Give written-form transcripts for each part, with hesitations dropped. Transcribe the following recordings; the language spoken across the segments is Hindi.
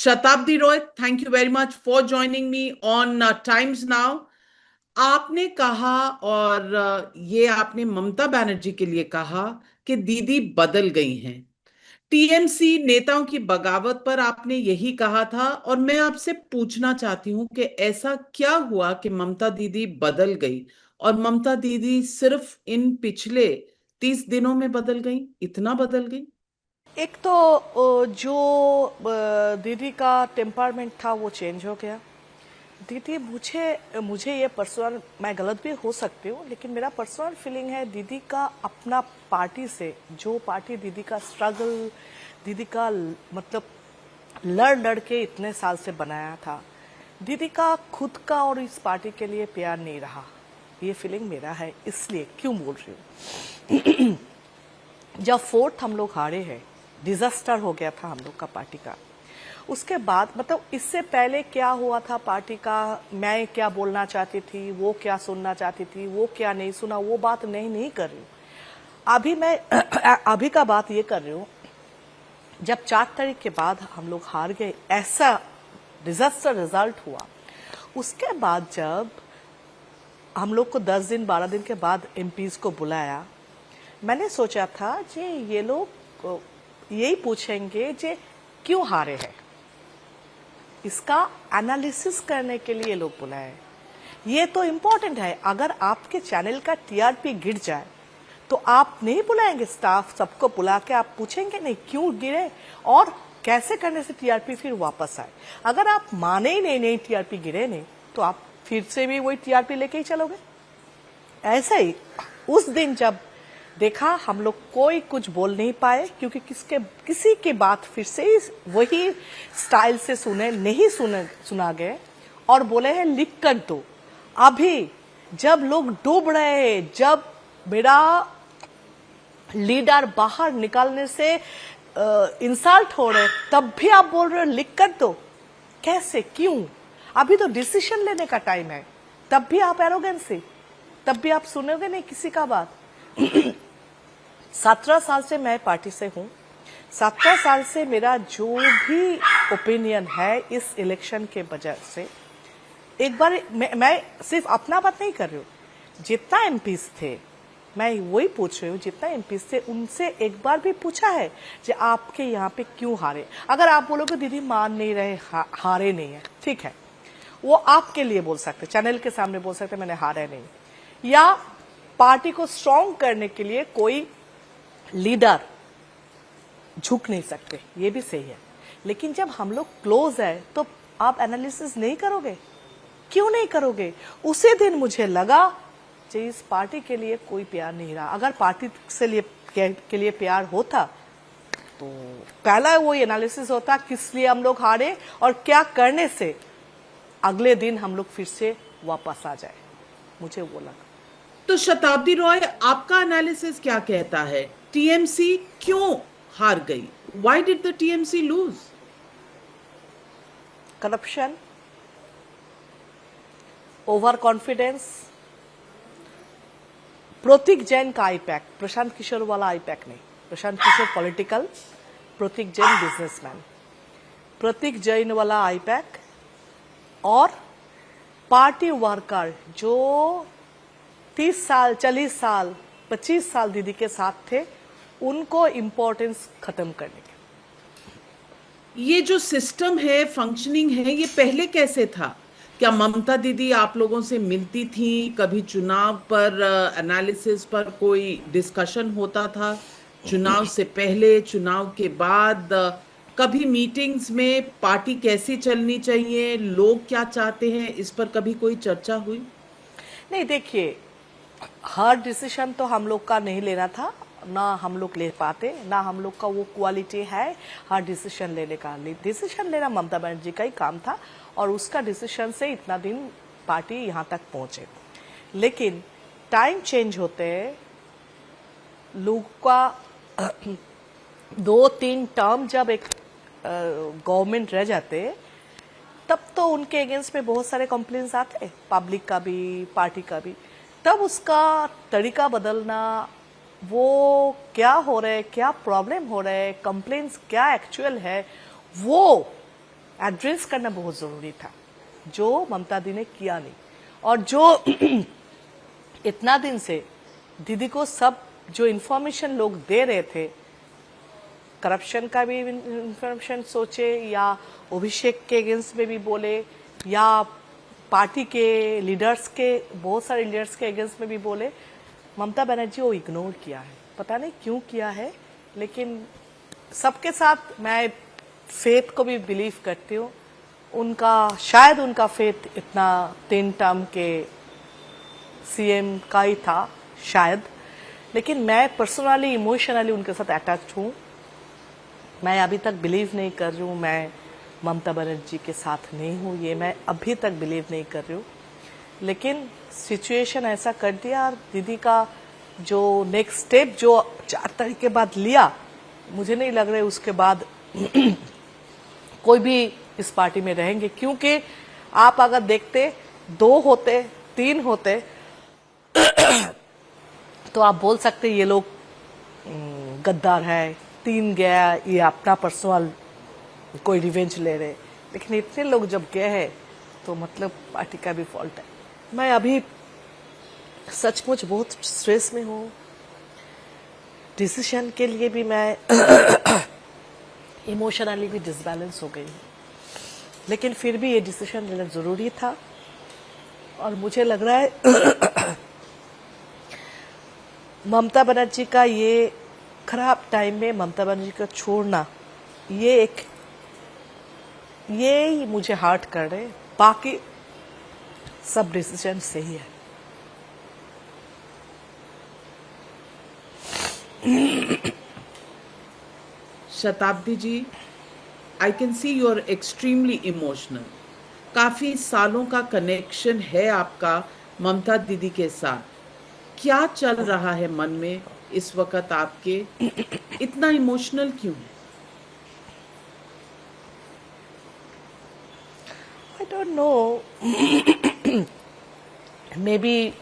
शताब्दी Roy, thank you very much for joining me on times now. आपने कहा और ये आपने ममता बनर्जी के लिए कहा कि दीदी बदल गई हैं। टीएमसी नेताओं की बगावत पर आपने यही कहा था और मैं आपसे पूछना चाहती हूँ कि ऐसा क्या हुआ कि ममता दीदी बदल गई और ममता दीदी सिर्फ इन पिछले 30 दिनों में बदल गई, इतना बदल गई? एक तो जो दीदी का टेम्परमेंट था वो चेंज हो गया। दीदी मुझे मुझे ये पर्सनल, मैं गलत भी हो सकती हूँ, लेकिन मेरा पर्सनल फीलिंग है दीदी का अपना पार्टी से, जो पार्टी दीदी का स्ट्रगल, दीदी का मतलब लड़ लड़ के इतने साल से बनाया था, दीदी का खुद का और इस पार्टी के लिए प्यार नहीं रहा। ये फीलिंग मेरा है। इसलिए क्यों बोल रही हूँ, जब फोर्थ हम लोग हारे हैं, डिजास्टर हो गया था हम लोग का पार्टी का। उसके बाद मतलब इससे पहले क्या हुआ था पार्टी का, मैं क्या बोलना चाहती थी, वो क्या सुनना चाहती थी, वो क्या नहीं सुना, वो बात नहीं कर रही हूँ अभी मैं। अभी का बात ये कर रही हूँ, जब 4 तारीख के बाद हम लोग हार गए, ऐसा डिजास्टर रिजल्ट हुआ। उसके बाद जब हम लोग को 10 दिन 12 दिन के बाद एमपीज को बुलाया, मैंने सोचा था कि ये लोग यही पूछेंगे कि क्यों हारे हैं, इसका एनालिसिस करने के लिए लोग बुलाए। ये तो इम्पोर्टेंट है। अगर आपके चैनल का टीआरपी गिर जाए तो आप नहीं बुलाएंगे स्टाफ सबको बुला के, आप पूछेंगे नहीं क्यों गिरे और कैसे करने से टीआरपी फिर वापस आए। अगर आप माने ही नहीं टीआरपी गिरे नहीं, तो आप फिर से भी वही टीआरपी लेके ही चलोगे। ऐसे ही उस दिन जब देखा हम लोग कोई कुछ बोल नहीं पाए, क्योंकि किसी की बात फिर से वही स्टाइल से सुना गए और बोले हैं लिख कर दो। अभी जब लोग डूब रहे हैं, जब मेरा लीडर बाहर निकालने से इंसल्ट हो रहे, तब भी आप बोल रहे हो लिख कर दो। कैसे, क्यों? अभी तो डिसीजन लेने का टाइम है, तब भी आप एरोगेंसी, तब भी आप सुनोगे नहीं किसी का बात। 17 साल से मैं पार्टी से हूँ। 17 साल से मेरा जो भी ओपिनियन है इस इलेक्शन के वजह से, एक बार मैं सिर्फ अपना बात नहीं कर रही हूँ, जितना एमपीज थे मैं वही पूछ रही हूँ, जितना एमपीज थे उनसे एक बार भी पूछा है कि आपके यहाँ पे क्यों हारे। अगर आप बोलोगे दीदी मान नहीं रहे, हारे नहीं है, ठीक है, वो आपके लिए बोल सकते, चैनल के सामने बोल सकते मैंने हारा नहीं, या पार्टी को स्ट्रांग करने के लिए कोई लीडर झुक नहीं सकते, ये भी सही है। लेकिन जब हम लोग क्लोज है तो आप एनालिसिस नहीं करोगे, क्यों नहीं करोगे? उसी दिन मुझे लगा कि इस पार्टी के लिए कोई प्यार नहीं रहा। अगर पार्टी के लिए प्यार होता तो पहला वो एनालिसिस होता किस लिए हम लोग हारे और क्या करने से अगले दिन हम लोग फिर से वापस आ जाए। मुझे वो लगा। तो शताब्दी रॉय, आपका एनालिसिस क्या कहता है? टीएमसी क्यों हार गई? Why did the TMC lose? Corruption, over confidence, Prateek Jain का आईपैक, प्रशांत किशोर वाला आईपैक नहीं, प्रशांत किशोर पॉलिटिकल, प्रतीक जैन बिजनेसमैन, प्रतीक जैन वाला आईपैक, और पार्टी वर्कर जो 30 साल 40 साल 25 साल दीदी के साथ थे, उनको इम्पोर्टेंस खत्म करने के। ये जो सिस्टम है, फंक्शनिंग है, ये पहले कैसे था? क्या ममता दीदी आप लोगों से मिलती थी? कभी चुनाव पर एनालिसिस पर कोई डिस्कशन होता था? चुनाव से पहले, चुनाव के बाद कभी मीटिंग्स में पार्टी कैसी चलनी चाहिए, लोग क्या चाहते हैं, इस पर कभी कोई चर्चा हुई? नहीं, देखिए, हर डिसीजन तो हम लोग का नहीं लेना था, ना हम लोग ले पाते, ना हम लोग का वो क्वालिटी है हर डिसीजन लेने का। डिसीजन लेना ममता बनर्जी का ही काम था और उसका डिसीजन से इतना दिन पार्टी यहाँ तक पहुंचे। लेकिन टाइम चेंज होते लोग का 2-3 टर्म जब एक गवर्नमेंट रह जाते, तब तो उनके अगेंस्ट में बहुत सारे कंप्लेंट्स आते, पब्लिक का भी, पार्टी का भी। तब उसका तरीका बदलना, वो क्या हो रहा है, क्या प्रॉब्लम हो रहा है, कंप्लेंट्स क्या एक्चुअल है, वो एड्रेस करना बहुत जरूरी था, जो ममता दी ने किया नहीं। और जो इतना दिन से दीदी को सब जो इन्फॉर्मेशन लोग दे रहे थे, करप्शन का भी इन्फॉर्मेशन सोचे या अभिषेक के अगेंस्ट में भी बोले या पार्टी के लीडर्स के, बहुत सारे लीडर्स के अगेंस्ट में भी बोले, ममता बनर्जी वो इग्नोर किया है। पता नहीं क्यों किया है, लेकिन सबके साथ मैं फेथ को भी बिलीव करती हूँ। उनका शायद उनका फेथ इतना 3 टर्म के सीएम का ही था शायद, लेकिन मैं पर्सनली इमोशनली उनके साथ अटैच हूँ। मैं अभी तक बिलीव नहीं कर रही हूँ मैं ममता बनर्जी के साथ नहीं हूँ, ये मैं अभी तक बिलीव नहीं कर रही हूँ। लेकिन सिचुएशन ऐसा कर दिया और दीदी का जो नेक्स्ट स्टेप जो 4 तारीख के बाद लिया, मुझे नहीं लग रहा है उसके बाद कोई भी इस पार्टी में रहेंगे। क्योंकि आप अगर देखते 2 होते 3 होते तो आप बोल सकते ये लोग गद्दार है, 3 गया ये अपना पर्सनल कोई रिवेंज ले रहे, लेकिन इतने लोग जब गए हैं तो मतलब पार्टी का भी फॉल्ट है। मैं अभी सचमुच बहुत स्ट्रेस में हूँ। डिसीजन के लिए भी मैं इमोशनली भी डिसबैलेंस हो गई, लेकिन फिर भी ये डिसीजन लेना जरूरी था। और मुझे लग रहा है ममता बनर्जी का ये खराब टाइम में ममता बनर्जी का छोड़ना, ये ही मुझे हर्ट कर रहे, बाकी सब डिसीजन सही है। Shatabdi ji, I can see you are extremely emotional. काफी सालों का कनेक्शन है आपका ममता दीदी के साथ। क्या चल रहा है मन में इस वक्त आपके? इतना इमोशनल क्यों है? I don't know. Maybe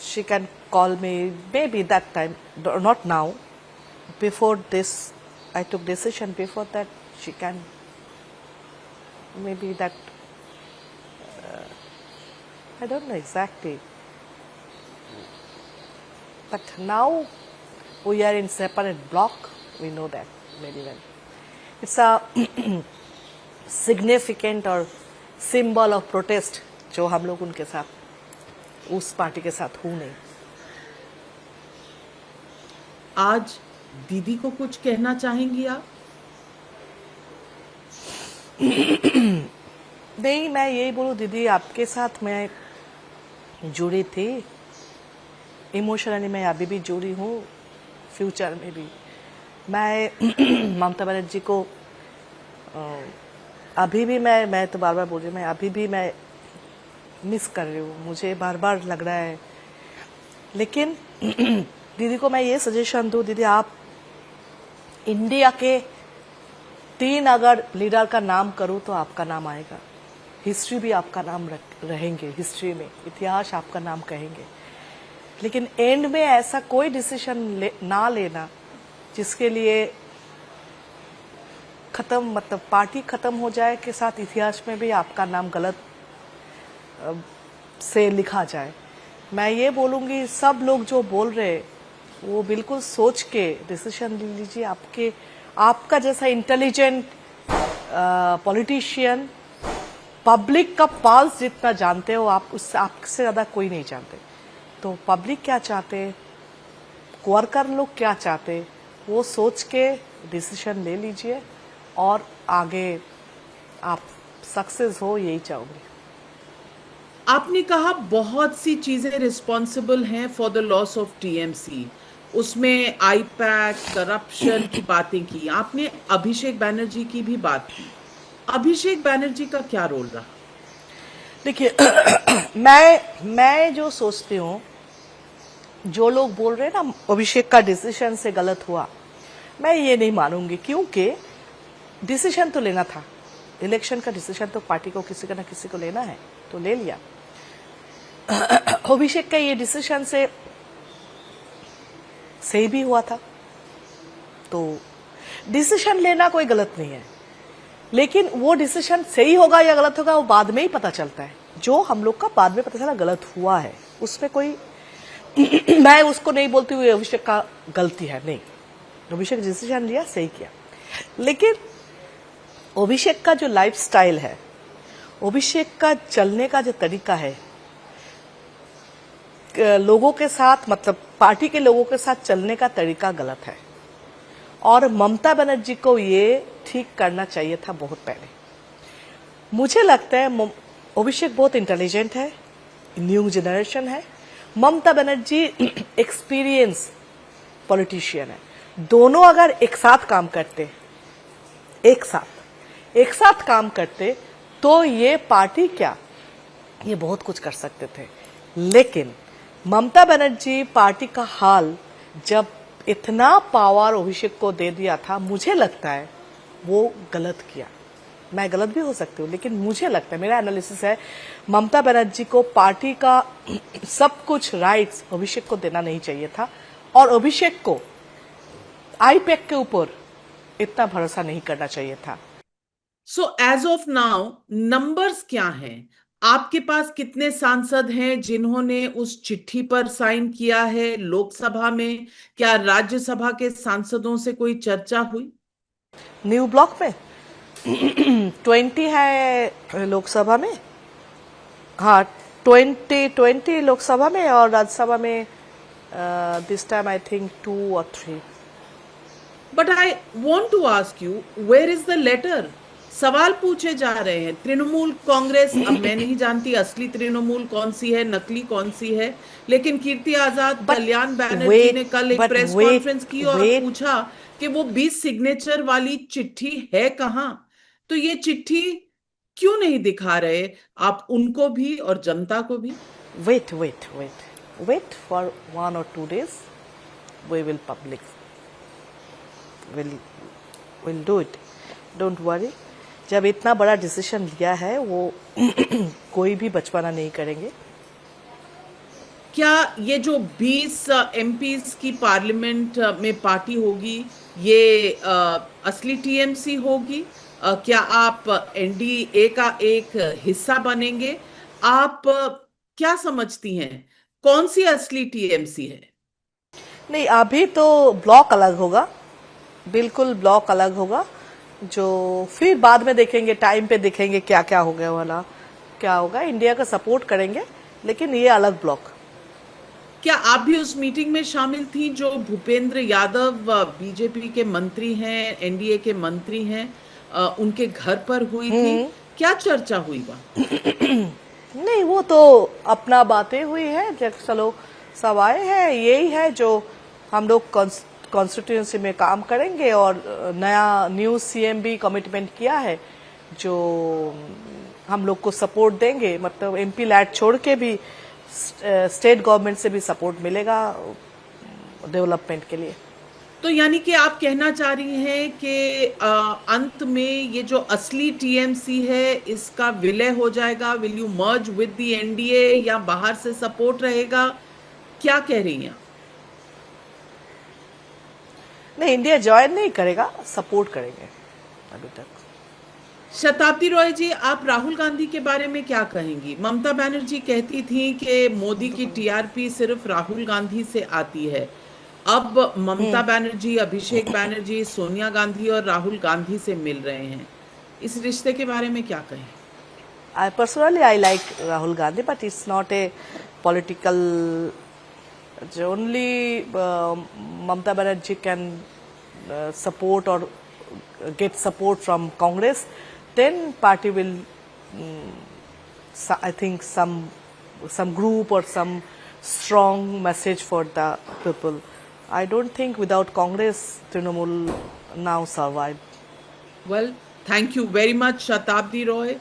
she can call me. Maybe that time, not now. Before this, I took decision. Before that, she can. Maybe that. I don't know exactly. But now we are in separate block. We know that very well. It's a significant or symbol of protest जो हम लोग उनके साथ उस पार्टी के साथ हूँ नहीं। आज दीदी को कुछ कहना चाहेंगी आप? नहीं, मैं यही बोलूँ दीदी, आपके साथ मैं जुड़ी थी इमोशनली, मैं अभी भी जुड़ी हूँ, फ्यूचर में भी। मैं ममता बनर्जी को अभी भी मैं तो बार बार बोल रही हूँ, मैं अभी भी मैं मिस कर रही हूँ, मुझे बार बार लग रहा है। लेकिन दीदी को मैं ये सजेशन दूँ, दीदी आप इंडिया के 3 अगर लीडर का नाम करूँ तो आपका नाम आएगा, हिस्ट्री भी आपका नाम रहेंगे, हिस्ट्री में इतिहास आपका नाम कहेंगे। लेकिन एंड में ऐसा कोई डिसीजन ना लेना जिसके लिए खत्म, मतलब पार्टी खत्म हो जाए के साथ इतिहास में भी आपका नाम गलत से लिखा जाए। मैं ये बोलूँगी सब लोग जो बोल रहे वो बिल्कुल सोच के डिसीजन ले लीजिए। आपका जैसा इंटेलिजेंट पॉलिटिशियन पब्लिक का पल्स जितना जानते हो आप, उससे आपसे ज़्यादा कोई नहीं जानते। तो पब्लिक क्या चाहते, वर्कर लोग क्या चाहते, वो सोच के डिसीजन ले लीजिए और आगे आप सक्सेस हो, यही चाहूँगी। आपने कहा बहुत सी चीजें रिस्पॉन्सिबल हैं for the loss of TMC, उसमें आईपैक, करप्शन की बातें की आपने, अभिषेक बैनर्जी की भी बात की। अभिषेक बैनर्जी का क्या रोल रहा? देखिए मैं जो सोचती हूँ, जो लोग बोल रहे हैं ना अभिषेक का डिसीजन से गलत हुआ, मैं ये नहीं मानूंगी, क्योंकि डिसीजन तो लेना था, इलेक्शन का डिसीजन तो पार्टी को किसी का ना किसी को लेना है, तो ले लिया। अभिषेक का ये डिसीजन से सही भी हुआ था, तो डिसीजन लेना कोई गलत नहीं है। लेकिन वो डिसीजन सही होगा या गलत होगा वो बाद में ही पता चलता है। जो हम लोग का बाद में पता चला गलत हुआ है, उसमें कोई मैं उसको नहीं बोलती हुई अभिषेक का गलती है, नहीं, अभिषेक डिसीजन लिया सही किया। लेकिन अभिषेक का जो लाइफ स्टाइल है, अभिषेक का चलने का जो तरीका है, लोगों के साथ मतलब पार्टी के लोगों के साथ चलने का तरीका गलत है और ममता बनर्जी को ये ठीक करना चाहिए था बहुत पहले। मुझे लगता है अभिषेक बहुत इंटेलिजेंट है, न्यू जनरेशन है, ममता बनर्जी एक्सपीरियंस पॉलिटिशियन है। दोनों अगर एक साथ काम करते, एक साथ काम करते तो ये पार्टी क्या, ये बहुत कुछ कर सकते थे। लेकिन ममता बनर्जी पार्टी का हाल जब इतना पावर अभिषेक को दे दिया था, मुझे लगता है वो गलत किया। मैं गलत भी हो सकती हूँ, लेकिन मुझे लगता है, मेरा एनालिसिस है, ममता बनर्जी को पार्टी का सब कुछ राइट्स अभिषेक को देना नहीं चाहिए था और अभिषेक को आईपैक के ऊपर इतना भरोसा नहीं करना चाहिए था। So as of now numbers क्या हैं? आपके पास कितने सांसद हैं जिन्होंने उस चिट्ठी पर साइन किया है लोकसभा में? क्या राज्यसभा के सांसदों से कोई चर्चा हुई? न्यू ब्लॉक में 20 है लोकसभा में, हाँ 20 लोकसभा में और राज्यसभा में this time I think 2 or 3। But I want to ask you, where is the letter? सवाल पूछे जा रहे हैं। तृणमूल कांग्रेस, अब मैं नहीं जानती असली तृणमूल कौन सी है, नकली कौन सी है, लेकिन कीर्ति आजाद, कल्याण बैनर्जी ने कल एक प्रेस कॉन्फ्रेंस की और पूछा कि वो 20 सिग्नेचर वाली चिट्ठी है कहां। तो ये चिट्ठी क्यों नहीं दिखा रहे आप उनको भी और जनता को भी? Wait for 1 or 2 days, we will public will do it, don't worry। जब इतना बड़ा डिसीजन लिया है वो कोई भी बचपना नहीं करेंगे। क्या ये जो 20 एमपीज की पार्लियामेंट में पार्टी होगी, ये असली टीएमसी होगी? क्या आप एनडीए का एक हिस्सा बनेंगे? आप क्या समझती हैं, कौन सी असली टीएमसी है? नहीं, अभी तो ब्लॉक अलग होगा, बिल्कुल ब्लॉक अलग होगा, जो फिर बाद में देखेंगे, टाइम पे देखेंगे क्या क्या हो गया वाला, क्या होगा। इंडिया का सपोर्ट करेंगे, लेकिन ये अलग ब्लॉक। क्या आप भी उस मीटिंग में शामिल थी जो भूपेंद्र यादव बीजेपी के मंत्री हैं, एनडीए के मंत्री हैं, उनके घर पर हुई थी? क्या चर्चा हुई वहां? नहीं, वो तो अपना बातें हुई है, चलो सब आए हैं, यही है जो हम लोग कॉन्स्टिट्यूंसी में काम करेंगे और नया न्यू सीएम भी कमिटमेंट किया है जो हम लोग को सपोर्ट देंगे। मतलब एमपी लैट छोड़ के भी स्टेट गवर्नमेंट से भी सपोर्ट मिलेगा डेवलपमेंट के लिए। तो यानी कि आप कहना चाह रही हैं कि अंत में ये जो असली टीएमसी है इसका विलय हो जाएगा? Will you merge with the NDA या बाहर से सपोर्ट रहेगा? क्या कह रही हैं? नहीं, इंडिया ज्वाइन नहीं करेगा, सपोर्ट करेंगे अभी तक। शताब्दी रॉय जी, आप राहुल गांधी के बारे में क्या कहेंगी? ममता बनर्जी कहती थी कि मोदी की टीआरपी सिर्फ राहुल गांधी से आती है। अब ममता बनर्जी, अभिषेक बनर्जी, सोनिया गांधी और राहुल गांधी से मिल रहे हैं। इस रिश्ते के बारे में क्या कहें? I personally I like Rahul Gandhi, but it's not a political. Only Mamata Banerjee can support or get support from Congress. Then party will, I think some group or some strong message for the people. I don't think without Congress Trinamool now survive. Well, thank you very much, Shatabdi Roy,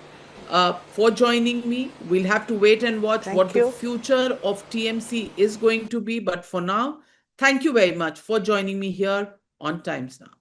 for joining me. We'll have to wait and watch what the future of TMC is going to be. But for now, thank you very much for joining me here on Times Now.